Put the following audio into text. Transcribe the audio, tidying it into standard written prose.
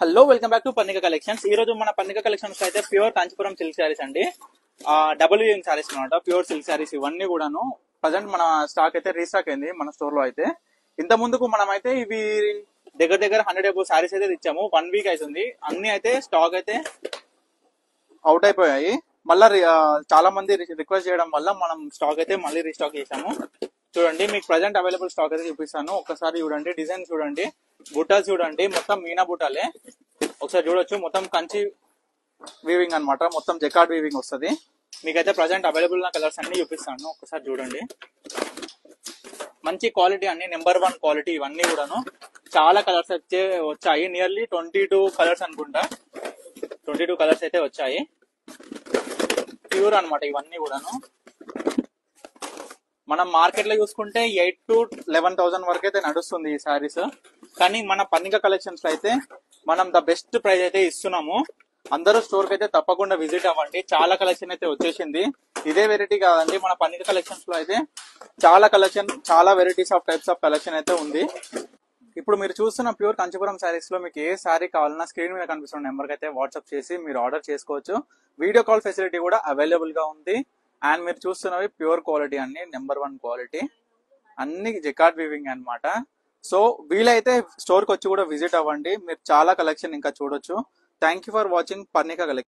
Hello welcome back to Pannika collections. ఈ రోజు మన పన్నిక కలెక్షన్స్ అయితే ప్యూర్ కాంచీపురం సిల్క్ శారీస్ అండి. డబుల్ వీవింగ్ శారీస్ అనమాట. ప్యూర్ సిల్క్ శారీస్ ఇవన్నీ కూడాను ప్రజెంట్ మన స్టాక్ అయితే రీస్టాక్ అయింది మన స్టోర్ లో. అయితే ఇంత ముందుకు మనం అయితే ఇవి దగ్గర దగ్గర 100 అబౌవ్ శారీస్ అయితే ఇచ్చాము. 1 వీక్ అవుతుంది. అన్ని అయితే స్టాక్ అయితే అవుట్ అయిపోయాయి. మళ్ళా చాలా మంది రిక్వెస్ట్ చేయడం వల్ల మనం స్టాక్ అయితే మళ్ళీ రీస్టాక్ చేసాము. చూడండి, మీకు ప్రజెంట్ అవైలబుల్ స్టాక్ అయితే చూపిస్తాను. ఒకసారి చూడండి, డిజైన్ చూడండి, బుట్టాలు చూడండి, మొత్తం మీనా బుట్టాలే. ఒకసారి చూడొచ్చు, మొత్తం కంచి వీవింగ్ అనమాట. మొత్తం జకార్డ్ వీవింగ్ వస్తుంది. మీకైతే ప్రజెంట్ అవైలబుల్ ఉన్న కలర్స్ అన్ని చూపిస్తాను. ఒకసారి చూడండి, మంచి క్వాలిటీ అన్ని నెంబర్ 1 క్వాలిటీ. ఇవన్నీ కూడాను చాలా కలర్స్ అయితే వచ్చాయి. నియర్లీ 22 కలర్స్ అనుకుంటా. 22 కలర్స్ అయితే వచ్చాయి. ప్యూర్ అనమాట ఇవన్నీ కూడాను. మనం మార్కెట్ లో చూసుకుంటే 8 to 11,000 వరకు అయితే నడుస్తుంది ఈ శారీస్. కానీ మన పన్నిక కలెక్షన్స్ లో అయితే మనం ద బెస్ట్ ప్రైస్ అయితే ఇస్తున్నాము. అందరూ స్టోర్ కి అయితే తప్పకుండా విజిట్ అవ్వండి. చాలా కలెక్షన్ అయితే వచ్చేసింది. ఇదే వెరైటీ కాదండి, మన పన్నిక కలెక్షన్స్ లో అయితే చాలా కలెక్షన్, చాలా varieties of types of collection అయితే ఉంది. ఇప్పుడు మీరు చూస్తున్న ప్యూర్ కాంచీపురం శారీస్ లో మీకు ఏ శారీ కావాలన్నా స్క్రీన్ మీద కనిపిస్తున్న నెంబర్ కి అయితే వాట్సాప్ చేసి మీరు ఆర్డర్ చేసుకోవచ్చు. వీడియో కాల్ ఫెసిలిటీ కూడా అవైలబుల్ గా ఉంది. అండ్ మీరు చూస్తున్నవి ప్యూర్ క్వాలిటీ అన్ని నెంబర్ 1 క్వాలిటీ, అన్ని జకార్డ్ వీవింగ్ అన్నమాట. సో వీలైతే స్టోర్ కి వచ్చి కూడా విజిట్ అవ్వండి. మీరు చాలా కలెక్షన్ ఇంకా చూడొచ్చు. Thank you for watching Pannika collection.